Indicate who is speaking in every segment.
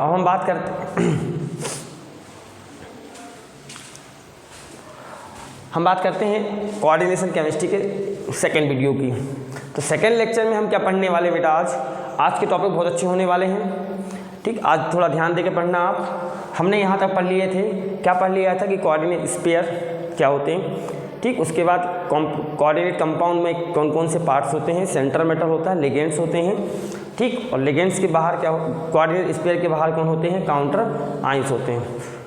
Speaker 1: अब हम बात करते हैं कोऑर्डिनेशन केमिस्ट्री के सेकेंड वीडियो की। तो सेकेंड लेक्चर में हम क्या पढ़ने वाले बेटा, आज के टॉपिक बहुत अच्छे होने वाले हैं। ठीक, आज थोड़ा ध्यान देकर पढ़ना आप। हमने यहाँ तक पढ़ लिए थे, क्या पढ़ लिया था कि कोऑर्डिनेट स्फीयर क्या होते हैं। ठीक, उसके बाद कोऑर्डिनेट कंपाउंड में कौन कौन से पार्ट्स होते हैं, सेंट्रल मेटल होता है, लिगेंड्स होते हैं। ठीक, और लिगेंड्स के बाहर क्या, कोऑर्डिनेट स्फीयर के बाहर कौन होते हैं, काउंटर आइंस होते हैं।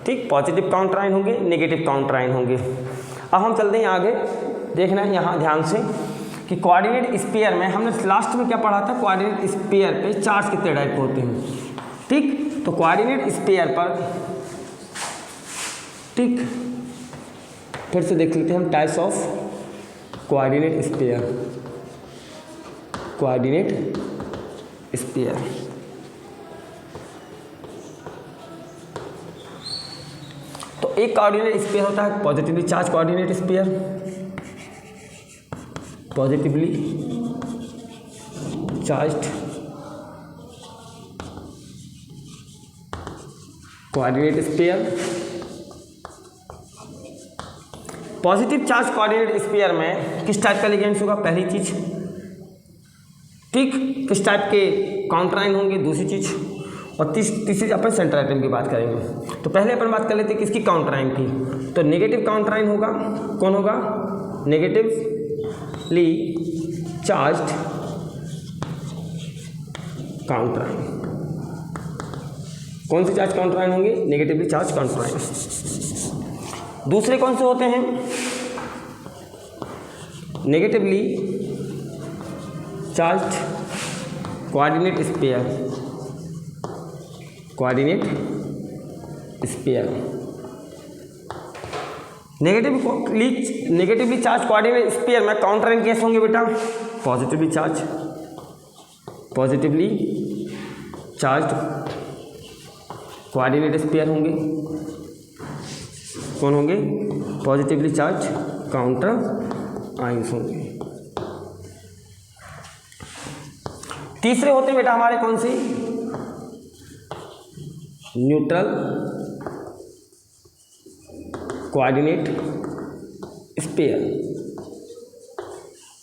Speaker 1: ठीक, पॉजिटिव काउंटर आइन होंगे, नेगेटिव काउंटर आइन होंगे। अब हम चलते हैं आगे, देखना है यहाँ ध्यान से कि कोऑर्डिनेट स्फीयर में हमने लास्ट में क्या पढ़ा था, कोऑर्डिनेट स्फीयर पे चार्ज कितने टाइप के होते हैं। ठीक, तो कोऑर्डिनेट स्फीयर पर, ठीक, फिर से देख लेते हैं हम types of coordinate sphere. Coordinate sphere तो एक कोऑर्डिनेट स्फीयर होता है positively charge coordinate sphere, positively charged coordinate sphere. Positive charge coordinate sphere में किस टाइप का लिगेंड्स होगा, पहली चीज। ठीक, किस टाइप के काउंटर आयन होंगे, दूसरी चीज। और तीसरी अपन सेंट्रल एटम की बात करेंगे। तो पहले अपन बात कर लेते हैं किसकी, काउंटर आयन की। तो नेगेटिव काउंटर आयन होगा, कौन होगा, नेगेटिवली चार्ज्ड काउंटर आयन। कौन से चार्ज काउंटर आयन होंगे, नेगेटिवली चार्ज काउंटर आयन। दूसरे कौन से होते हैं, negatively charged coordinate sphere, coordinate sphere. Negatively charge coordinate sphere में काउंटर आयन कैसे होंगे बेटा, पॉजिटिवली चार्ज्ड कोऑर्डिनेट स्फीयर होंगे। कौन होंगे, पॉजिटिवली चार्ज काउंटर आयंस होंगे। तीसरे होते हैं बेटा हमारे कौन से, neutral coordinate sphere.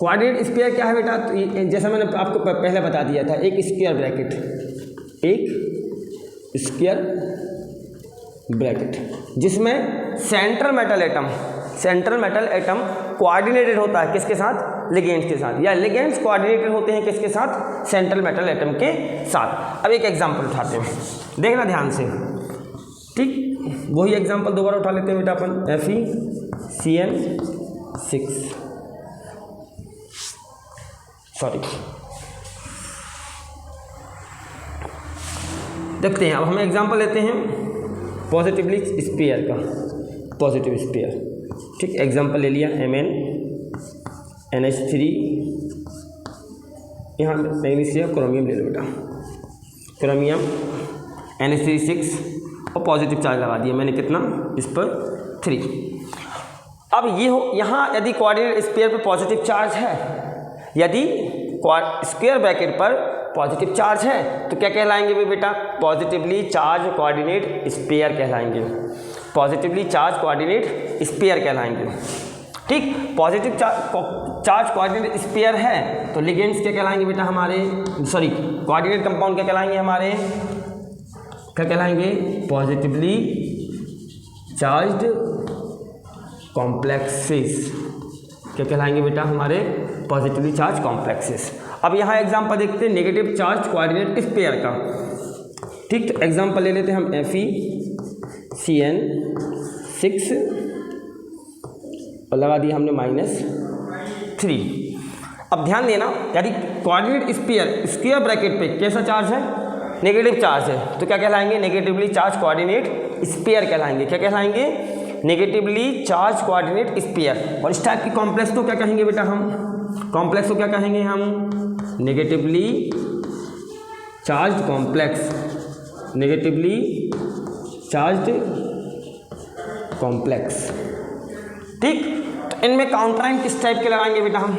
Speaker 1: Coordinate sphere क्या है बेटा, तो जैसा मैंने आपको पहले बता दिया था, एक स्क्वायर ब्रैकेट जिसमें सेंट्रल मेटल एटम कोऑर्डिनेटेड होता है किसके साथ, लिगेंड्स के साथ, या लिगेंड्स कोऑर्डिनेटेड होते हैं किसके साथ, सेंट्रल मेटल एटम के साथ। अब एक एग्जांपल उठाते हैं, देखना ध्यान से। ठीक, वही एग्जांपल दोबारा उठा लेते हैं बेटा अपन, FeCN6, सॉरी, देखते हैं। अब हम एग्जांपल लेते हैं पॉजिटिवली स्फीयर का, पॉजिटिव स्फीयर। ठीक, एग्जांपल ले लिया MnNH3, यहाँ मैग्नीशियम क्रोमियम ले लो बेटा, क्रोमियम NH3 और पॉजिटिव चार्ज लगा दिया मैंने, कितना इस पर 3। अब ये हो, यहाँ यदि कोऑर्डिनेट स्फीयर पर पॉजिटिव चार्ज है, यदि स्क्वायर ब्रैकेट पर पॉजिटिव चार्ज है तो क्या कहलाएंगे वे बेटा, पॉजिटिवली चार्ज कोऑर्डिनेट स्फीयर कहलाएंगे, पॉजिटिवली चार्ज कोऑर्डिनेट स्फीयर कहलाएंगे। ठीक, पॉजिटिव चार्ज कोऑर्डिनेट स्फीयर है तो लिगेंड्स क्या कहलाएंगे बेटा हमारे, सॉरी, कोऑर्डिनेट कंपाउंड क्या कहलाएंगे हमारे, क्या कहलाएंगे, पॉजिटिवली चार्ज्ड कॉम्प्लेक्सेस। क्या कहलाएंगे बेटा हमारे, पॉजिटिवली चार्ज कॉम्प्लेक्सेस। अब यहाँ एग्जांपल देखते हैं नेगेटिव चार्ज कोऑर्डिनेट स्फीयर का। ठीक, तो एग्जांपल ले लेते हैं हम FeCN6 और लगा दिया हमने -3। अब ध्यान देना, यदि कोऑर्डिनेट स्फीयर स्क्वायर ब्रैकेट पे कैसा चार्ज है, नेगेटिव चार्ज है, तो क्या कहलाएंगे, नेगेटिवली चार्ज कोऑर्डिनेट स्फीयर कहलाएंगे। क्या कहलाएंगे, नेगेटिवली चार्ज कोऑर्डिनेट स्फीयर। और इस टाइप की कॉम्प्लेक्स को क्या कहेंगे बेटा हम, कॉम्प्लेक्स को क्या कहेंगे हम, negatively charged complex, negatively charged complex. ठीक, तो इनमें काउंटर आयन किस टाइप के लगाएंगे बेटा हम,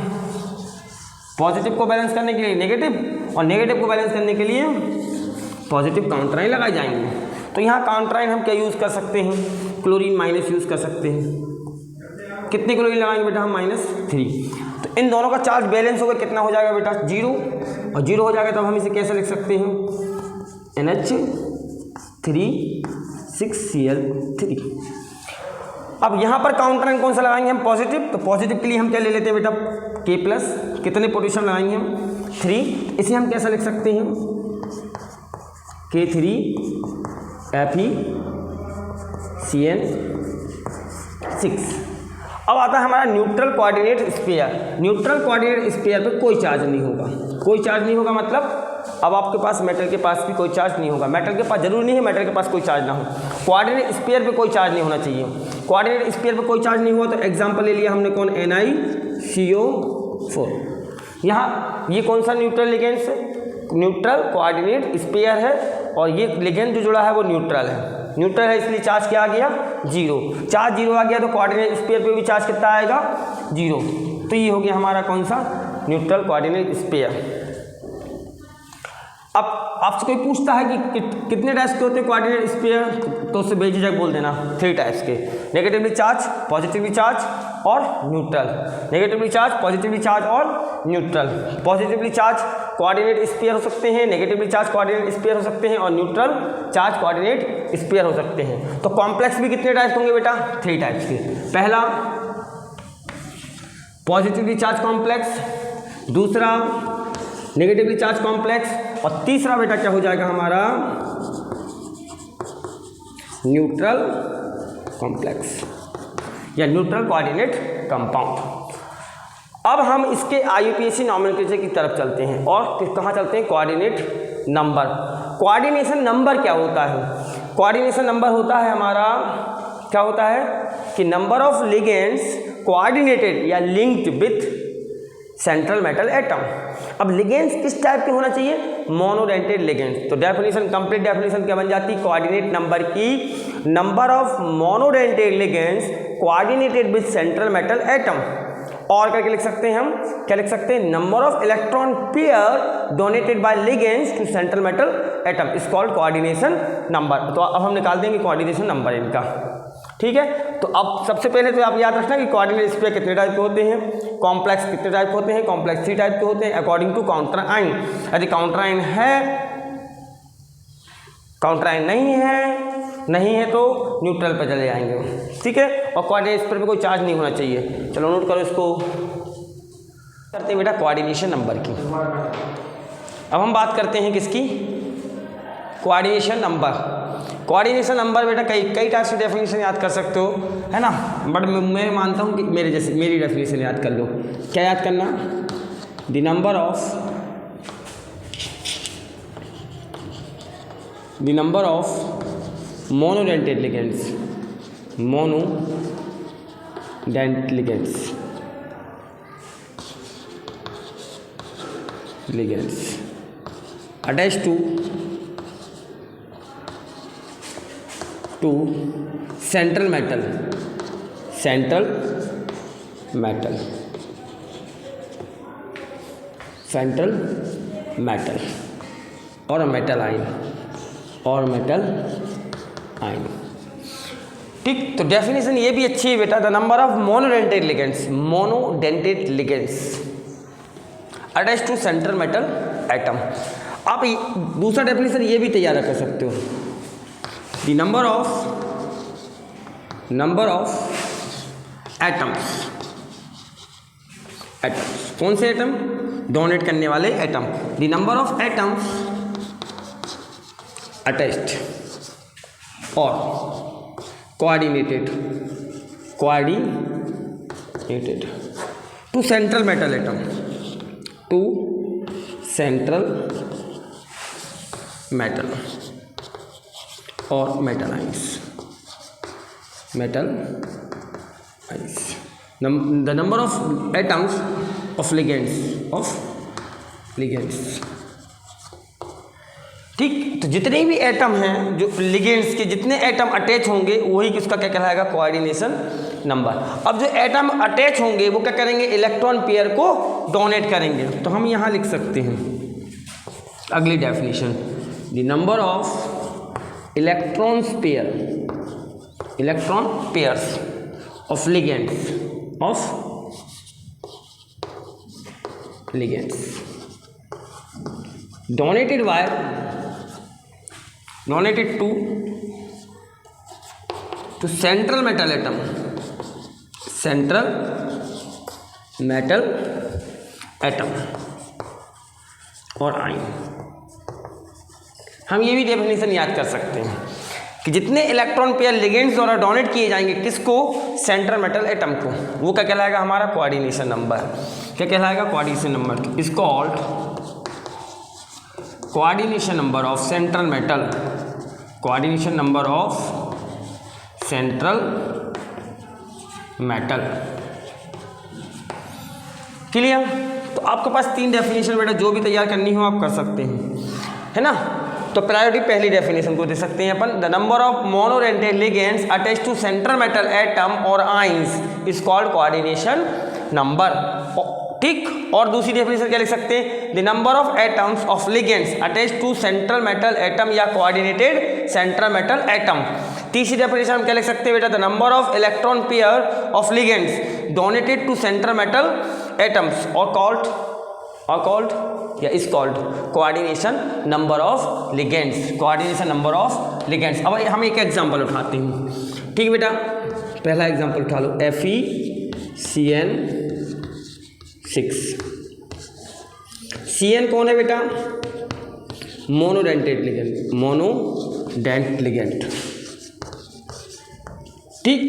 Speaker 1: पॉजिटिव को बैलेंस करने के लिए नेगेटिव और नेगेटिव को बैलेंस करने के लिए पॉजिटिव काउंटर आयन लगाए जाएंगे। तो यहाँ काउंटर आयन हम क्या यूज़ कर सकते हैं, क्लोरीन माइनस यूज़ कर सकते हैं। कितने क्लोरीन लगाएंगे बेटा हम, -3। तो इन दोनों का चार्ज बैलेंस होगा, कितना हो जाएगा बेटा 0, और 0 हो जाएगा तब हम इसे कैसे लिख सकते हैं, NH3 6Cl3। अब यहाँ पर काउंटर आयन कौन सा लगाएंगे हम, पॉजिटिव। तो पॉजिटिव के लिए हम क्या ले लेते हैं बेटा K+, कितने पोटेशियम लगाएंगे हम 3, इसे हम कैसा लिख सकते हैं K3FeCN6। अब आता है हमारा neutral coordinate sphere. Neutral coordinate sphere पे कोई चार्ज नहीं होगा, कोई चार्ज नहीं होगा मतलब अब आपके पास मेटल के पास भी कोई चार्ज नहीं होगा। मेटल के पास जरूरी नहीं है मेटल के पास कोई चार्ज ना हो, कोऑर्डिनेट स्फीयर पे कोई चार्ज नहीं होना चाहिए। कोऑर्डिनेट स्फीयर पे कोई चार्ज नहीं हुआ तो एग्जांपल ले लिया हमने कौन, NiCO4। यहाँ ये कौन सा न्यूट्रल लिगेंड्स है, न्यूट्रल कोऑर्डिनेट स्फीयर है, और ये लिगेंड जो जुड़ा है वो न्यूट्रल है। न्यूट्रल है इसलिए चार्ज क्या आ गया 0। चार्ज 0 आ गया तो कोऑर्डिनेट स्फीयर पे भी चार्ज कितना आएगा 0। तो ये हो गया हमारा कौन सा, न्यूट्रल कोऑर्डिनेट स्फीयर। अब आपसे कोई पूछता है कि कितने टाइप्स के होते हैं कोऑर्डिनेट स्फीयर, तो उससे बेझिझक बोल देना 3 टाइप्स के, नेगेटिवली चार्ज, पॉजिटिवली चार्ज और neutral. Negatively charge, positively charge और neutral. Positively charge coordinate sphere हो सकते हैं, नेगेटिवली चार्ज कोऑर्डिनेट स्फीयर हो सकते हैं, और न्यूट्रल चार्ज कोऑर्डिनेट स्फीयर हो सकते हैं। तो कॉम्प्लेक्स भी कितने टाइप्स होंगे बेटा, 3 टाइप्स के। पहला पॉजिटिवली चार्ज कॉम्प्लेक्स, दूसरा नेगेटिवली चार्ज कॉम्प्लेक्स, और तीसरा बेटा क्या हो जाएगा हमारा न्यूट्रल कॉम्प्लेक्स या न्यूट्रल कोऑर्डिनेट कंपाउंड। अब हम इसके IUPAC नॉमेनक्लेचर की तरफ चलते हैं, और कहाँ चलते हैं, कोऑर्डिनेट नंबर। कोऑर्डिनेशन नंबर क्या होता है, कोऑर्डिनेशन नंबर होता है हमारा, क्या होता है कि नंबर ऑफ लिगेंड्स कोऑर्डिनेटेड या linked with central metal atom. अब लिगेंड्स किस टाइप के होना चाहिए, मोनोडेंटेड लिगेंड्स। तो डेफिनेशन, कंप्लीट डेफिनेशन क्या बन जाती है, कोऑर्डिनेट नंबर की number of monodentate ligands coordinated with central metal atom. और करके लिख सकते हैं हम, क्या लिख सकते हैं, number of electron pair donated by ligands to central metal atom is called coordination number. तो अब हम निकाल देंगे कोऑर्डिनेशन नंबर इनका, ठीक है। तो अब सबसे पहले तो आप याद रखना कि कोऑर्डिनेट स्फीयर कितने टाइप के होते हैं, कॉम्प्लेक्स कितने टाइप के होते हैं, कॉम्प्लेक्स 3 टाइप के होते हैं अकॉर्डिंग टू काउंटर आयन। यदि काउंटर आयन है, काउंटर आयन नहीं है तो न्यूट्रल पे चले जाएंगे, ठीक है। और कोऑर्डिनेट स्फीयर पे कोई चार्ज नहीं होना चाहिए। चलो नोट करो इसको। करते हैं बेटा कोऑर्डिनेशन नंबर की। अब हम बात करते हैं किसकी, कोऑर्डिनेशन नंबर। कोऑर्डिनेशन नंबर बेटा कई टाइप से डेफिनेशन याद कर सकते हो, है ना, बट मैं मानता हूँ कि मेरी डेफिनेशन याद कर लो। क्या याद करना, the number of monodentate ligands, monodentate ligands attached to central metal और मेटल आयन, ठीक। तो डेफिनेशन ये भी अच्छी है बेटा, the number of monodentate ligands attached to central metal atom. आप दूसरा डेफिनेशन ये भी तैयार कर सकते हो, द नंबर ऑफ एटम्स, कौन से एटम, डोनेट करने वाले atom, the number of atoms attached और coordinated to central metal atom, और metal ions, the number of atoms of ligands, ठीक। तो जितने भी एटम हैं जो लिगेंड्स के, जितने एटम अटैच होंगे वही किसका क्या कहलाएगा, कोऑर्डिनेशन नंबर। अब जो एटम अटैच होंगे वो क्या करेंगे, इलेक्ट्रॉन पेयर को डोनेट करेंगे। तो हम यहाँ लिख सकते हैं अगली definition, the number of electron pairs of ligands donated to central metal atom और आयन। हम ये भी डेफिनेशन याद कर सकते हैं कि जितने इलेक्ट्रॉन पेयर लिगेंड्स द्वारा डोनेट किए जाएंगे किसको, सेंट्रल मेटल एटम को, वो क्या कहलाएगा, हमारा कोऑर्डिनेशन नंबर। क्या कहलाएगा, coordination number. Is called coordination number of central metal, coordination number of central metal. Clear. तो आपके पास 3 डेफिनेशन बेटा जो भी तैयार करनी हो आप कर सकते हैं, है ना। तो प्रायोरिटी पहली डेफिनेशन को दे सकते हैं अपन, the number of monodentate ligands attached to central metal atom और ions is called coordination number. ठीक। और दूसरी डेफिनेशन क्या लिख सकते हैं, the number of atoms of ligands attached to central metal atom या कोऑर्डिनेटेड सेंट्रल मेटल एटम। तीसरी डेफिनेशन हम क्या लिख सकते हैं बेटा, the number of electron pair of ligands donated to central metal atoms और कॉल्ड या is called coordination number of ligands, coordination number of ligands. अब हम एक एग्जांपल उठाते हैं। ठीक है बेटा, पहला एग्जांपल उठा लो, FeCN6। CN कौन है बेटा, मोनोडेंटेड लिगेंड। ठीक।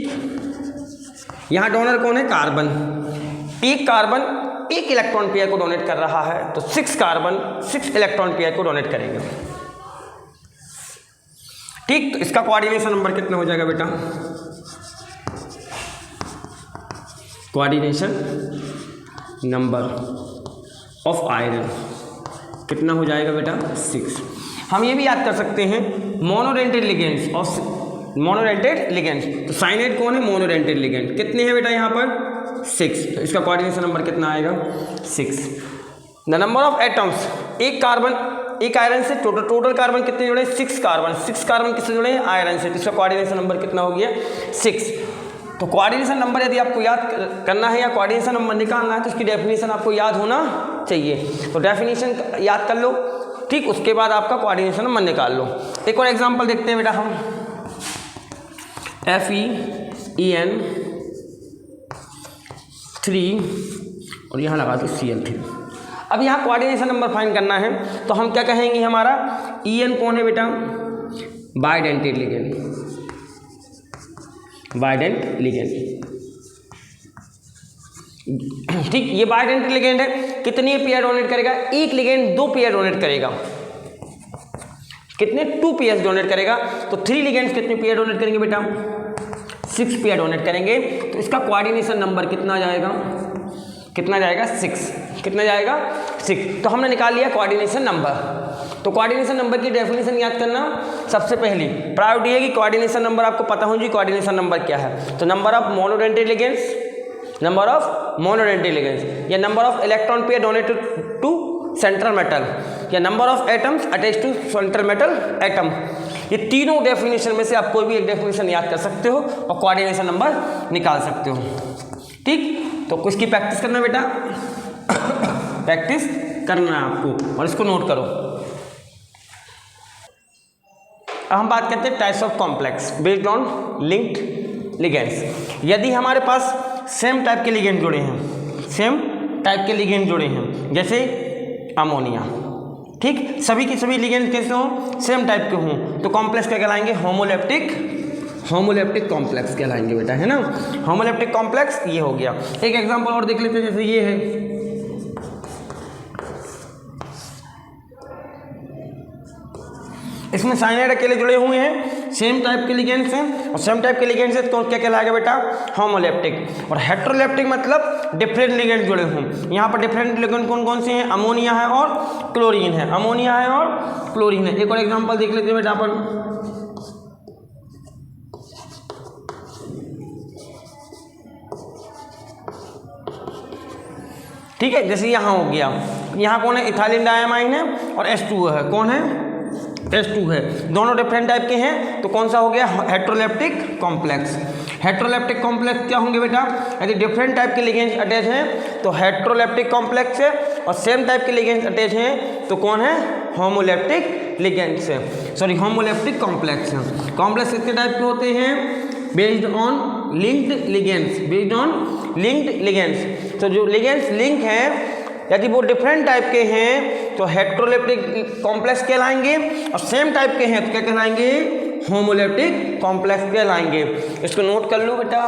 Speaker 1: यहां डोनर कौन है, कार्बन। एक कार्बन एक इलेक्ट्रॉन पेयर को डोनेट कर रहा है, तो 6 कार्बन 6 इलेक्ट्रॉन पेयर को डोनेट करेंगे। ठीक। तो इसका कोऑर्डिनेशन नंबर कितना हो जाएगा बेटा, कोऑर्डिनेशन नंबर ऑफ आयरन कितना हो जाएगा बेटा, 6। हम ये भी याद कर सकते हैं मोनोडेंटेड लिगेंड्स और मोनोडेंटेड लिगेंड्स, तो साइनाइड कौन है, मोनोडेंटेड लिगेंड। कितने हैं बेटा यहाँ पर, 6। तो इसका कोऑर्डिनेशन नंबर कितना आएगा, 6। द नंबर ऑफ एटम्स, एक कार्बन एक आयरन से, टोटल कार्बन कितने जुड़े, 6 कार्बन। 6 कार्बन किससे जुड़े हैं, आयरन से। तो इसका कोऑर्डिनेशन नंबर कितना हो गया, 6। तो कोऑर्डिनेशन नंबर यदि आपको याद करना है या कोऑर्डिनेशन नंबर निकालना है तो इसकी डेफिनेशन आपको याद होना चाहिए। तो डेफिनेशन याद कर लो, ठीक। उसके बाद आपका कोऑर्डिनेशन नंबर निकाल लो। एक और एग्जांपल देखते हैं बेटा हम, FeN3 और यहाँ लगा दो Cl3। अब यहाँ कोऑर्डिनेशन नंबर फाइंड करना है तो हम क्या कहेंगे, हमारा En कौन है बेटा, बाइडेंटेड लिगेंड। ठीक। ये बाइडेंटेड लिगेंड है, कितने पेयर डोनेट करेगा, एक लिगेंड 2 पेयर डोनेट करेगा। कितने, 2 पेयर डोनेट करेगा। तो 3 लिगेंड्स कितने पेयर डोनेट करेंगे बेटा, 6 पेयर डोनेट करेंगे। तो इसका कोऑर्डिनेशन नंबर कितना जाएगा, 6। कितना जाएगा, 6। तो हमने निकाल लिया कोऑर्डिनेशन नंबर। तो कोऑर्डिनेशन नंबर की डेफिनेशन याद करना, सबसे पहली प्रायोरिटी है कि कोऑर्डिनेशन नंबर आपको पता होगी कोऑर्डिनेशन नंबर क्या है। तो नंबर ऑफ मोनोडेंटेड लिगेंड्स या number of electron pair donated to central metal या number of atoms attach to central metal atom. ये तीनों डेफिनेशन में से आप कोई भी एक डेफिनेशन याद कर सकते हो और कोऑर्डिनेशन नंबर निकाल सकते हो। ठीक। तो इसकी प्रैक्टिस करना बेटा, प्रैक्टिस करना है आपको और इसको नोट करो। अब हम बात करते हैं types of complex based on linked ligands. यदि हमारे पास सेम टाइप के लिगेंड जुड़े हैं, जैसे अमोनिया, ठीक, सभी के सभी लिगेंड कैसे हों, सेम टाइप के हों, तो कॉम्प्लेक्स क्या कहलाएंगे, होमोलेप्टिक कॉम्प्लेक्स कहलाएंगे बेटा, है ना। होमोलेप्टिक कॉम्प्लेक्स ये हो गया। एक एग्जांपल और देख लेते हैं, जैसे ये है, इसमें साइनाइड अकेले जुड़े हुए हैं, सेम टाइप के लिगेंड्स हैं और सेम टाइप के लिगेंड्स हैं, तो क्या कहलाएगा बेटा, होमोलेप्टिक। और हेटेरोलेप्टिक मतलब डिफरेंट लिगेंड जुड़े हों। यहाँ पर डिफरेंट लिगेंड कौन कौन से हैं, अमोनिया है और क्लोरीन है, एक और एग्जांपल देख लेते हैं बेटा अपन, ठीक है। जैसे यहाँ हो गया, यहाँ कौन है, इथाइलिन डायमाइन है और H2O है, कौन है, H2 है, दोनों डिफरेंट टाइप के हैं, तो कौन सा हो गया हेट्रोलेप्टिक कॉम्प्लेक्स। हेट्रोलेप्टिक कॉम्प्लेक्स क्या होंगे बेटा, यदि डिफरेंट टाइप के लिगेंड्स अटैच हैं तो हेट्रोलेप्टिक कॉम्प्लेक्स है, और सेम टाइप के लिगेंड्स अटैच हैं तो कौन है होमोलेप्टिक लिगेंड्स है, सॉरी होमोलेप्टिक कॉम्प्लेक्स है। कॉम्प्लेक्स कितने टाइप के होते हैं, based on linked ligands, based on linked ligands. तो जो लिगेंड्स लिंक हैं यदि वो डिफरेंट टाइप के हैं तो हेट्रोलेप्टिक कॉम्प्लेक्स कहलाएंगे, और सेम टाइप के हैं तो क्या कहलाएंगे होमोलेप्टिक कॉम्प्लेक्स कहलाएंगे। इसको नोट कर लो बेटा।